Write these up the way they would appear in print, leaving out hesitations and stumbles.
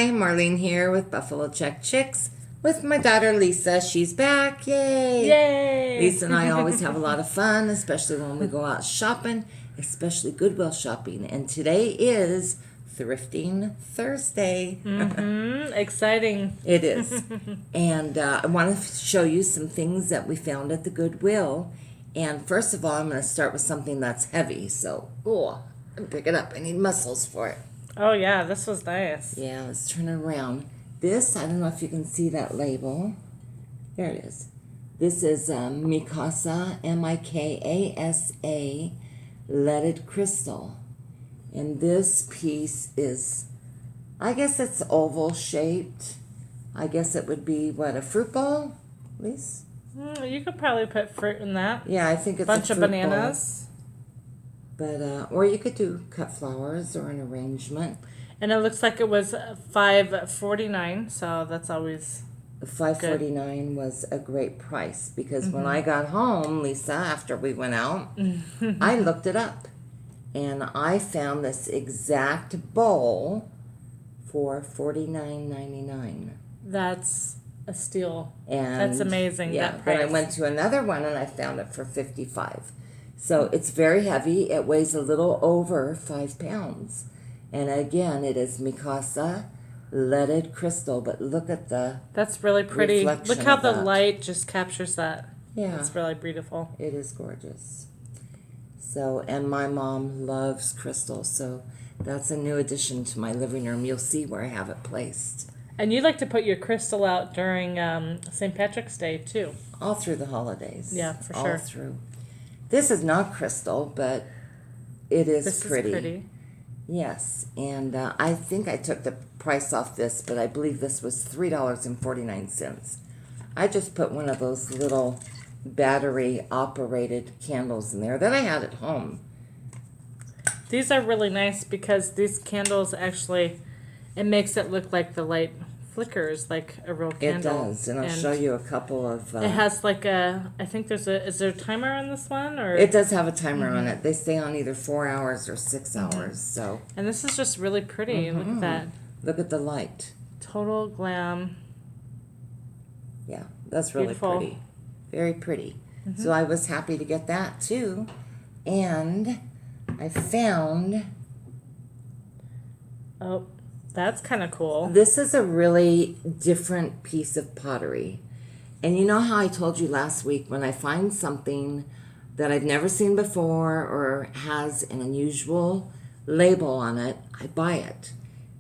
Hi, Marlene here with Buffalo Check Chicks with my daughter Lisa. She's back. Yay! Yay! Lisa and I always have a lot of fun, especially when we go out shopping, especially Goodwill shopping. And today is Thrifting Thursday. Exciting. It is. And I want to show you some things that we found at the Goodwill. And first of all, I'm going to start with something that's heavy. So, pick it up. I need muscles for it. Oh, yeah, this was nice. Yeah, let's turn it around. This, I don't know if you can see that label. There it is. This is Mikasa, M-I-K-A-S-A, leaded crystal. And this piece is, I guess it's oval shaped. I guess it would be, what, a fruit bowl, Lise? You could probably put fruit in that. Yeah, I think it's Bunch a of fruit bananas. bowl. But, or you could do cut flowers or an arrangement. And it looks like it was $5.49, so that's always $5.49 was a great price because when I got home, Lisa, after we went out, I looked it up and I found this exact bowl for $49.99. That's a steal. And that's amazing. Yeah, that price. then I went to another one and I found it for $55. So it's very heavy. It weighs a little over 5 pounds. And again, it is Mikasa leaded crystal, but look at the That's really pretty. reflection Look how of the that. light just captures that. Yeah. It's really beautiful. It is gorgeous. So, and my mom loves crystal, so that's a new addition to my living room. You'll see where I have it placed. And you like to put your crystal out during St. Patrick's Day, too. All through the holidays. Yeah, for All sure. through. This is not crystal, but it is This pretty. is pretty. Yes, and I think I took the price off this, but I believe this was $3.49. I just put one of those little battery-operated candles in there that I had at home. These are really nice because these candles actually, it makes it look like the light flickers like a real candle. It does, and I'll show you a couple of... it has like a, I think is there a timer on this one? Or It does have a timer on it. They stay on either 4 hours or 6 hours, so... And this is just really pretty. Look at that. Look at the light. Total glam. Yeah, that's really Beautiful. pretty. Very pretty. So I was happy to get that too. And I found... Oh, that's kind of cool. This is a really different piece of pottery. And you know how I told you last week, when I find something that I've never seen before or has an unusual label on it, I buy it.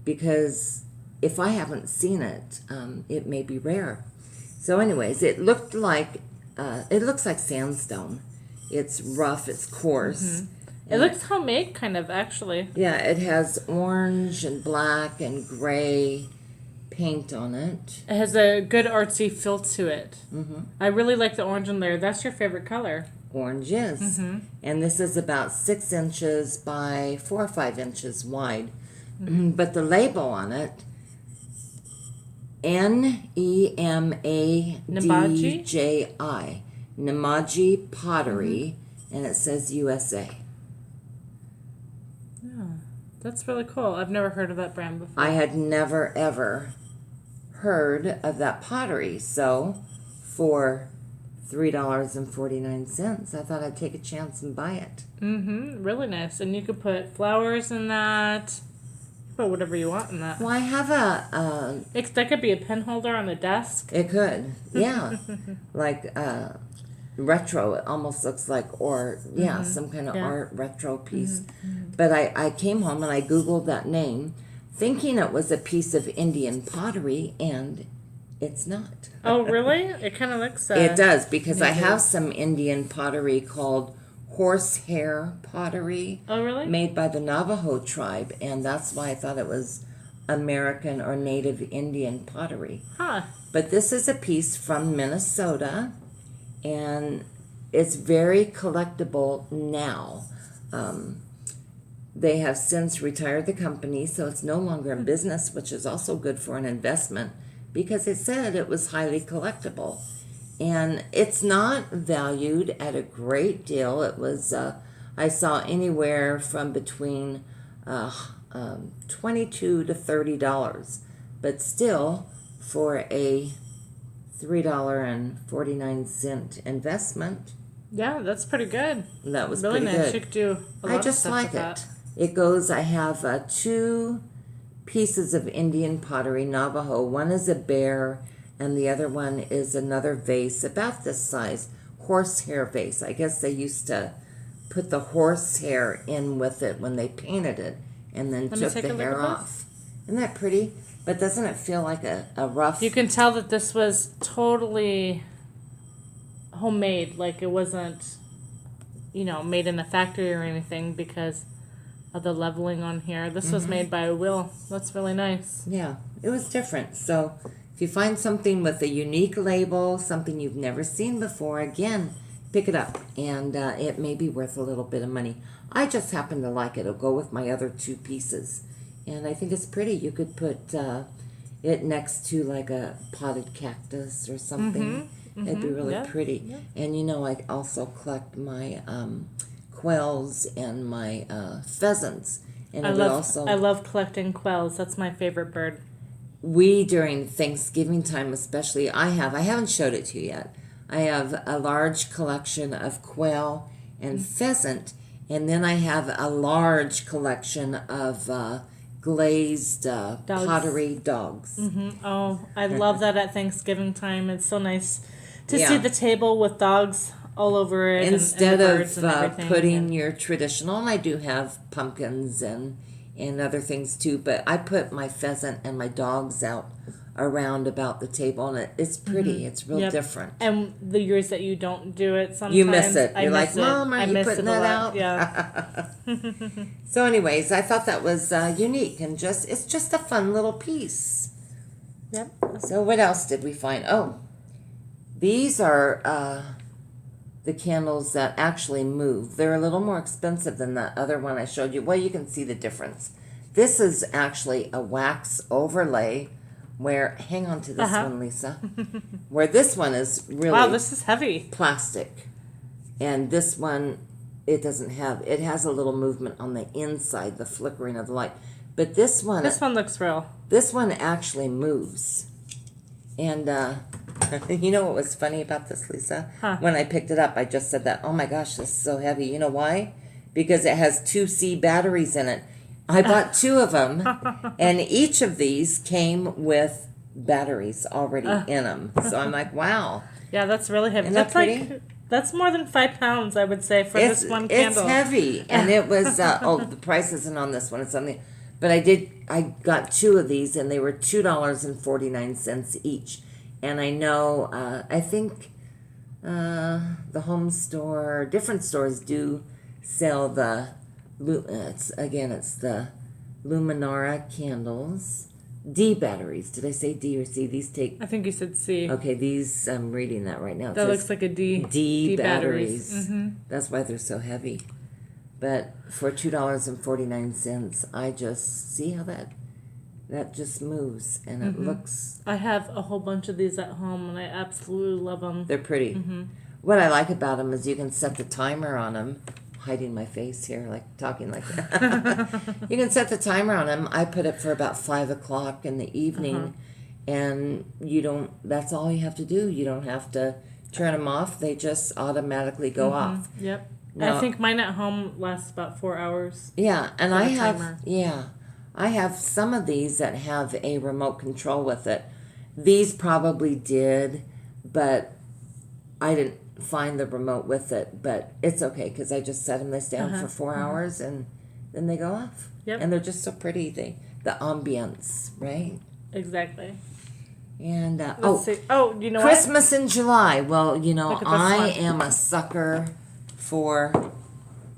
Because if I haven't seen it, it may be rare. So anyways, it looks like sandstone. It's rough, it's coarse. It looks homemade, kind of, actually. Yeah, it has orange and black and gray paint on it. It has a good artsy feel to it. I really like the orange in there. That's your favorite color. Orange is. And this is about 6 inches by 4 or 5 inches wide. But the label on it, Nemadji, Nemadji Pottery, and it says USA. That's really cool. I've never heard of that brand before. I had never, ever heard of that pottery. So for $3.49, I thought I'd take a chance and buy it. Really nice. And you could put flowers in that. Put whatever you want in that. Well, I have That could be a pen holder on the desk. it could, yeah. Like retro, it almost looks like, or some kind of art retro piece. But I came home and I Googled that name thinking it was a piece of Indian pottery, and it's not. Oh, really? It kind of looks... It does, because I have some Indian pottery called horsehair pottery. Oh, really? Made by the Navajo tribe, and that's why I thought it was American or native Indian pottery. Huh. But this is a piece from Minnesota, and it's very collectible now. They have since retired the company, so it's no longer in business, which is also good for an investment, because it said it was highly collectible. And it's not valued at a great deal. It was, I saw anywhere from between $22 to $30. but still, for a $3.49 investment, Yeah, that's pretty good. that was Really pretty nice. good. You could do a lot I of just stuff like with it. that. It goes, I have 2 pieces of Indian pottery, Navajo. One is a bear, and the other one is another vase about this size, horsehair vase. I guess they used to put the horsehair in with it when they painted it, and then Let me took take the a look hair at this. off. Isn't that pretty? But doesn't it feel like a rough... You can tell that this was totally homemade. Like it wasn't, made in a factory or anything because of the leveling on here. This was made by a Will. That's really nice. Yeah, it was different. So if you find something with a unique label, something you've never seen before, again, pick it up. And it may be worth a little bit of money. I just happen to like it. It'll go with my other 2 pieces. And I think it's pretty. You could put it next to like a potted cactus or something. It'd be really pretty. Yeah. And I also collect my quails and my pheasants. And I love collecting quails. That's my favorite bird. We, during Thanksgiving time especially, I haven't showed it to you yet. I have a large collection of quail and pheasant, and then I have a large collection of glazed pottery dogs. Oh, I love that at Thanksgiving time. It's so nice to Yeah. see the table with dogs all over it. Instead and the birds of and everything. putting your traditional, and I do have pumpkins and other things too, but I put my pheasant and my dogs out around about the table, and it's pretty. It's real different. And the years that you don't do it, sometimes You miss it. I You're miss like, Mom, it. are I you miss putting it a that lot. out? Yeah. So anyways, I thought that was unique and it's just a fun little piece. Yep. So what else did we find? Oh, these are the candles that actually move. They're a little more expensive than that other one I showed you. Well, you can see the difference. This is actually a wax overlay where, hang on to this one, Lisa, where this one is really Wow, this is heavy. plastic. And this one, it has a little movement on the inside, the flickering of the light. But this one looks real. This one actually moves. And you know what was funny about this, Lisa? Huh. When I picked it up, I just said that, oh my gosh, this is so heavy. You know why? Because it has 2C batteries in it. I bought 2 of them, and each of these came with batteries already in them. So I'm like, wow. Yeah, that's really heavy. Isn't that That's pretty? that's more than 5 pounds, I would say, for this one candle. It's heavy, and it was. The price isn't on this one; it's on the. But I got 2 of these, and they were $2.49 each. And I know, I think the home store, different stores do sell the. It's the Luminara candles. D batteries. Did I say D or C? These take. I think you said C. Okay, these, I'm reading that right now. It That says looks like a D. D batteries. Mm-hmm. That's why they're so heavy. But for $2.49, I just see how that just moves, and it looks. I have a whole bunch of these at home, and I absolutely love them. They're pretty. What I like about them is you can set the timer on them. Hiding my face here, like talking like that. You can set the timer on them. I put it for about 5 o'clock in the evening, and that's all you have to do. You don't have to turn them off. They just automatically go off. Yep. Now, I think mine at home lasts about 4 hours. Yeah, and for I the have timer. I have some of these that have a remote control with it. These probably did, but I didn't find the remote with it. But it's okay because I just set them down for 4 hours and then they go off. Yep. And they're just so pretty. The ambience, right? Exactly. And Let's see. Oh, you know Christmas in July. Well, Look at this I one. am a sucker for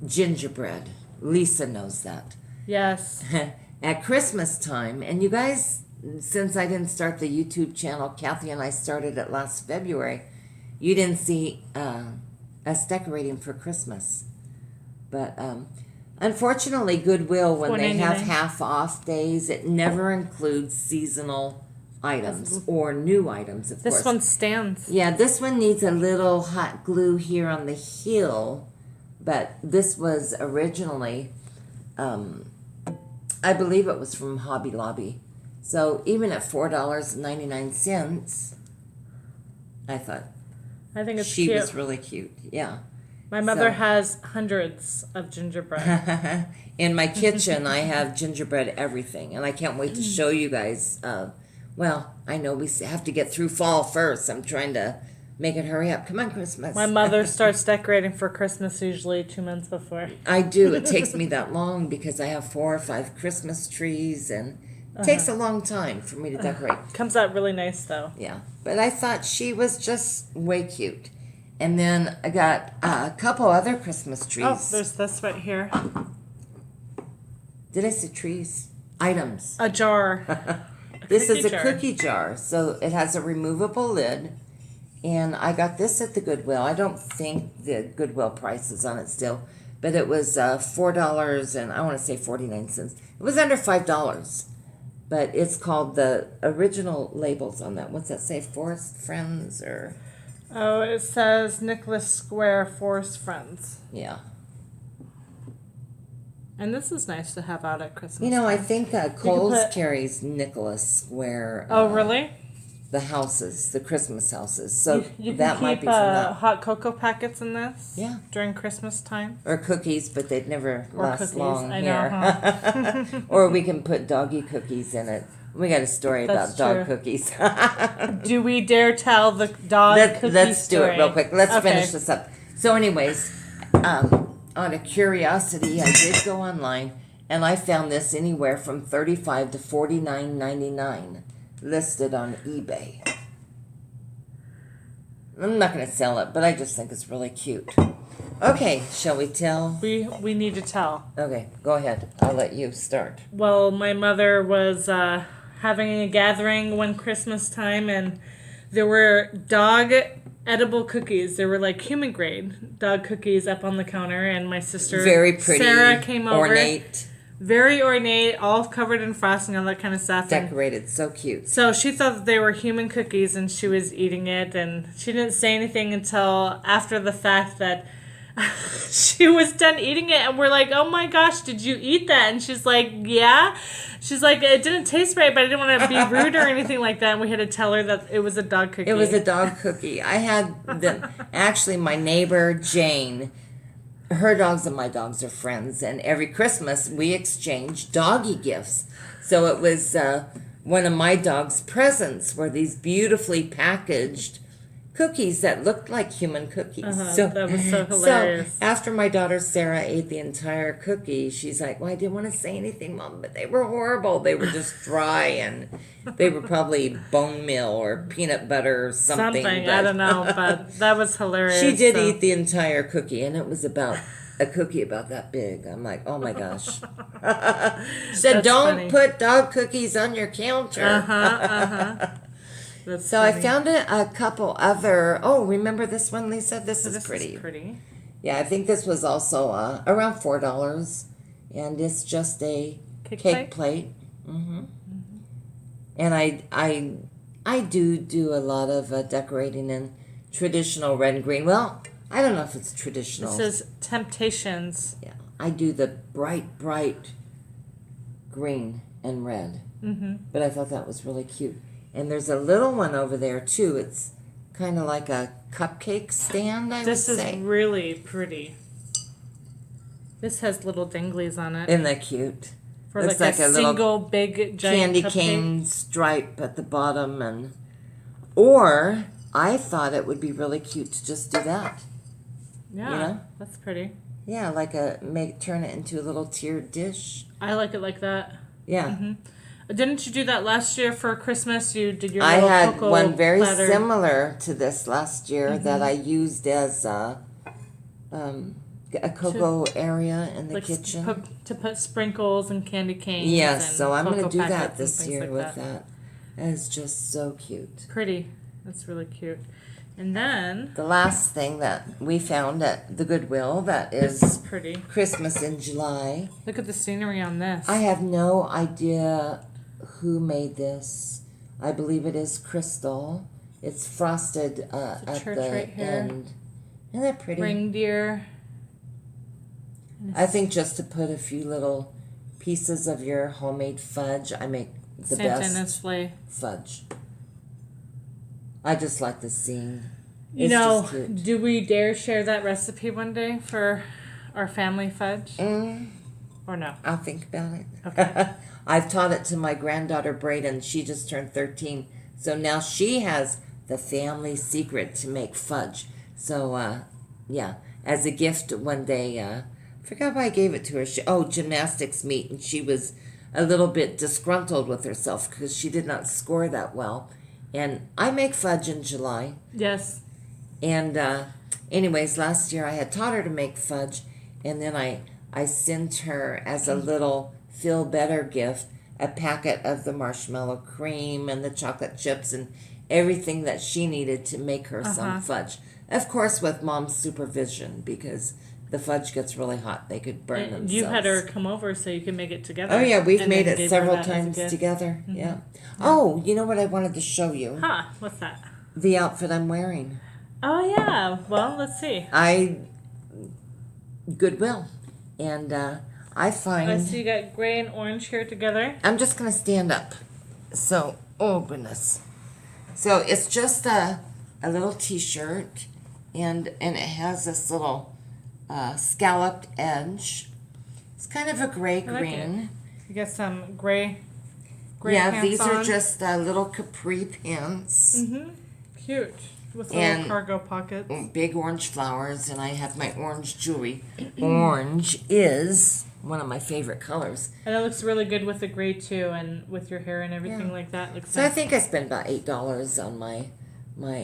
gingerbread. Lisa knows that. what? Yes. At Christmas time, and you guys, since I didn't start the YouTube channel, Kathy and I started it last February, you didn't see us decorating for Christmas. But unfortunately, Goodwill, when they have $4.99. half off days, it never includes seasonal items or new items, of course. This one stands. Yeah, this one needs a little hot glue here on the heel, but this was originally, I believe it was from Hobby Lobby. So even at $4.99, I thought I think it's she cute. was really cute. Yeah. My mother So- has hundreds of gingerbread. In my kitchen, I have gingerbread everything, and I can't wait to show you guys. Well, I know we have to get through fall first. I'm trying to make it hurry up. Come on, Christmas. My mother starts decorating for Christmas usually 2 months before. I do. It takes me that long because I have 4 or 5 Christmas trees, and it takes a long time for me to decorate. Comes out really nice though. Yeah, but I thought she was just way cute. And then I got a couple other Christmas trees. Oh, there's this right here. Did I say trees? Items. A jar. This is a jar. cookie jar, so it has a removable lid. And I got this at the Goodwill. I don't think the Goodwill price is on it still, but it was $4 and I want to say 49 cents. It was under $5, but it's called the original labels on that. What's that say? Forest Friends or Oh, it says Nicholas Square Forest Friends. yeah. And this is nice to have out at Christmas. You know, I time. think Kohl's carries Nicholas Square. Oh, really? The houses, the Christmas houses. So You that can might keep be from that. hot cocoa packets in this. Yeah. During Christmas time. Or cookies, but they'd never Or last cookies, long I here. know, Or we can put doggy cookies in it. We got a story That's about dog true. cookies. Do we dare tell the dog cookie Let's do story? it real quick. Let's Okay. finish this up. So, anyways, on a curiosity, I did go online and I found this anywhere from $35 to $49.99 listed on eBay. I'm not going to sell it, but I just think it's really cute. Okay, shall we tell? We need to tell. Okay, go ahead. I'll let you start. Well, my mother was having a gathering one Christmas time, and there were dog edible cookies. They were like human grade dog cookies up on the counter, and my sister Very pretty, Sarah came over. ornate, Very ornate, all covered in frosting, all that kind of stuff. And decorated, so cute. so she thought that they were human cookies, and she was eating it, and she didn't say anything until after the fact that she was done eating it, and we're like, oh my gosh, did you eat that? And she's like, yeah. She's like, it didn't taste right, but I didn't want to be rude or anything like that, and we had to tell her that it was a dog cookie. It was a dog cookie. I had them. Actually, my neighbor, Jane, her dogs and my dogs are friends, and every Christmas we exchange doggy gifts. So it was one of my dog's presents were these beautifully packaged cookies that looked like human cookies. So that was so hilarious. So after my daughter Sarah ate the entire cookie, she's like, "Well, I didn't want to say anything, Mom, but they were horrible. They were just dry, and they were probably bone meal or peanut butter or something." Something, but I don't know, but that was hilarious. she did so. eat the entire cookie, and it was about a cookie about that big. I'm like, oh my gosh. She said, That's don't funny. put dog cookies on your counter. That's So I funny. found a couple other. Oh, remember this one, Lisa? This is pretty. Is pretty. Yeah, I think this was also around $4, and it's just a cake plate. And I do a lot of decorating in traditional red and green. Well, I don't know if it's traditional. This is Temptations. Yeah, I do the bright green and red. But I thought that was really cute. And there's a little one over there too. It's kind of like a cupcake stand, I This would is say. really pretty. This has little dinglies on it. Isn't that cute? For Looks like a like a little single big giant Candy cupcake. cane stripe at the bottom, or I thought it would be really cute to just do that. Yeah, You know? that's pretty. Yeah, like turn it into a little tiered dish. I like it like that. Yeah. Didn't you do that last year for Christmas? You did your I little had cocoa one very platter. similar to this last year that I used as a cocoa area in the like kitchen. to put sprinkles and candy canes. Yes, and so I'm going to cocoa do that packets and this things year like with that. That is just so cute. Pretty. That's really cute. And then The last thing that we found at the Goodwill that this is is pretty. Christmas in July. Look at the scenery on this. I have no idea who made this. I believe it is Crystal. It's frosted at church the right here. end. Isn't that pretty? Reindeer. I think just to put a few little pieces of your homemade fudge. I make the Santa best Nestle fudge. I just like the scene. You It's know, just cute. do we dare share that recipe one day for our family fudge? Or no? I'll think about it. Okay. I've taught it to my granddaughter Braden. She just turned 13. So now she has the family secret to make fudge. So, yeah, as a gift one day, I forgot why I gave it to her. Gymnastics meet, and she was a little bit disgruntled with herself because she did not score that well. And I make fudge in July. Yes. And anyways, last year I had taught her to make fudge, and then I sent her as a little feel better gift a packet of the marshmallow cream and the chocolate chips and everything that she needed to make her some fudge. Of course, with Mom's supervision, because the fudge gets really hot. They could burn themselves. You had her come over so you can make it together. Oh, yeah, we've and made then it gave her several that as a times gift. together. Yeah. Oh, you know what I wanted to show you? Huh, what's that? The outfit I'm wearing. Oh, yeah. Well, let's see. Goodwill. And I find... I see you got gray and orange here together. I'm just going to stand up. So, oh goodness. So it's just a little t-shirt, and it has this little scalloped edge. It's kind of a gray-green. You got some gray Yeah, pants these are on. just little capri pants. Mm-hmm. Cute. With And- little cargo pockets. Big orange flowers, and I have my orange jewelry. Orange is one of my favorite colors. And it looks really good with the gray too, and with your hair and everything Yeah. like that. Looks So I nice. think I spent about $8 on my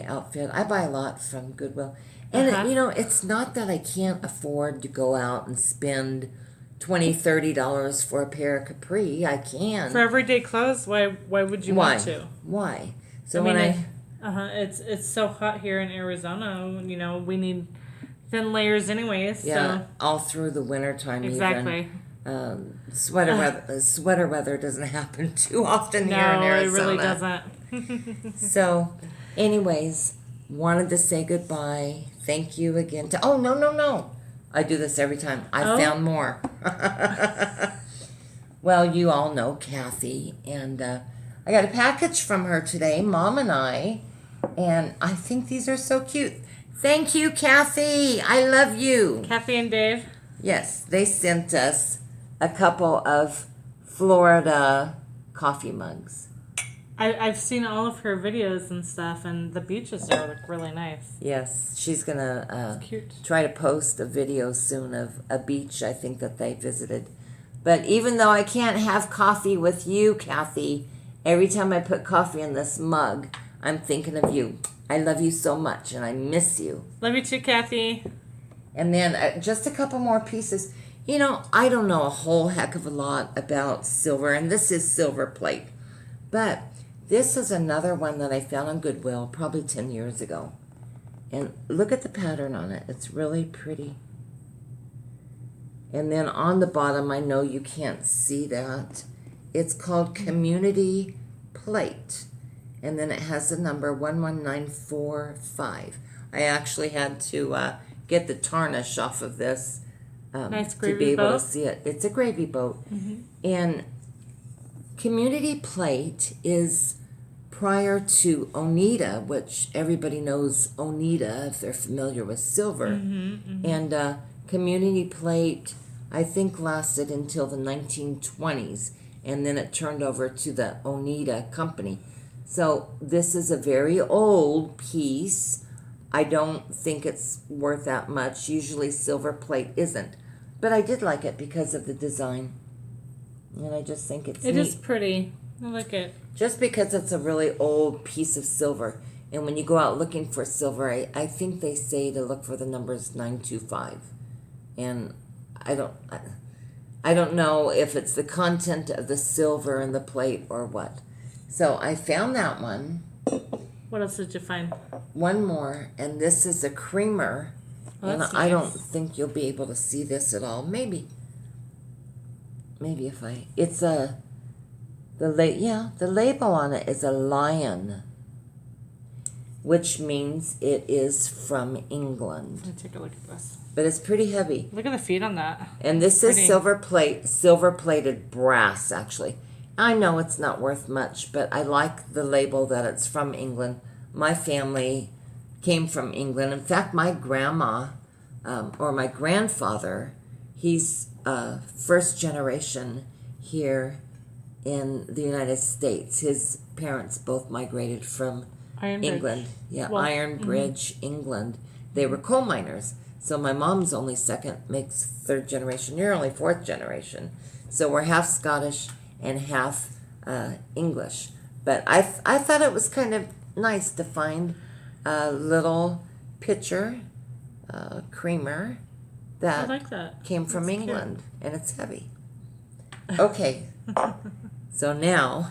outfit. I buy a lot from Goodwill. And, it's not that I can't afford to go out and spend $20, $30 for a pair of capri. I can. For everyday clothes, why would you want to? Why? So It's so hot here in Arizona. You know, we need thin layers anyways. yeah, So all through the winter time exactly. even. Sweater weather doesn't happen too often here in No, it Arizona. really doesn't. So, anyways, wanted to say goodbye. Thank you again to... Oh, no. I do this every time. I found more. Well, you all know Kathy. And I got a package from her today, Mom and I. And I think these are so cute. Thank you, Kathy. I love you. Kathy and Dave. Yes, they sent us a couple of Florida coffee mugs. I've seen all of her videos and stuff, and the beaches there look really nice. Yes, she's going to Cute. try to post a video soon of a beach I think that they visited. But even though I can't have coffee with you, Kathy, every time I put coffee in this mug, I'm thinking of you. I love you so much, and I miss you. Love you too, Kathy. And then just a couple more pieces. You know, I don't know a whole heck of a lot about silver, and this is silver plate. But this is another one that I found on Goodwill probably 10 years ago. And look at the pattern on it. It's really pretty. And then on the bottom, I know you can't see that. It's called Community Plate. And then it has the number 11945. I actually had to get the tarnish off of this Nice to gravy be able boat. to see it. It's a gravy boat. And Community Plate is prior to Oneida, which everybody knows Oneida if they're familiar with silver. And Community Plate, I think, lasted until the 1920s, and then it turned over to the Oneida Company. So this is a very old piece. I don't think it's worth that much. Usually silver plate isn't. But I did like it because of the design. And I just think it's It neat. is pretty. I like it. Just because it's a really old piece of silver. And when you go out looking for silver, I think they say to look for the numbers 925. And I don't know if it's the content of the silver in the plate or what. So I found that one. What else did you find? One more, and this is a creamer. Oh, And that's I nice. don't think you'll be able to see this at all. Maybe if it's the label on it is a lion, which means it is from England. Let me take a look at this. But it's pretty heavy. Look at the feet on that. And this is Pretty. silver plated brass, actually. I know it's not worth much, but I like the label that it's from England. My family came from England. In fact, my grandma, or my grandfather, he's first generation here in the United States. His parents both migrated from Iron England. Bridge. Yeah, Well, Iron Bridge, England. They were coal miners. So my mom's only second, makes third generation. You're only fourth generation. So we're half Scottish and half English. But I thought it was kind of nice to find a little pitcher, creamer, I that like that. came from That's cute. England, and it's heavy. Okay, so now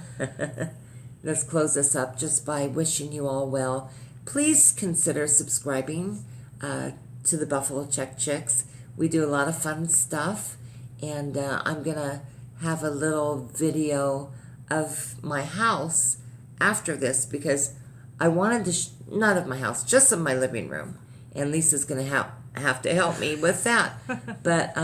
let's close this up just by wishing you all well. Please consider subscribing to the Buffalo Check Chicks. We do a lot of fun stuff, and I'm gonna have a little video of my house after this because I wanted to not of my house, just of my living room, and Lisa's gonna have to help me with that. But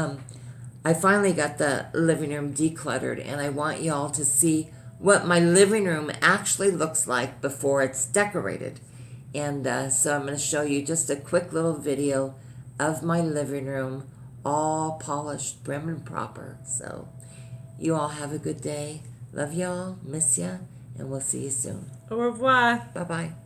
I finally got the living room decluttered, and I want y'all to see what my living room actually looks like before it's decorated. And so I'm going to show you just a quick little video of my living room, all polished, prim and proper. So you all have a good day. Love y'all, miss ya, and we'll see you soon. Au revoir. Bye-bye.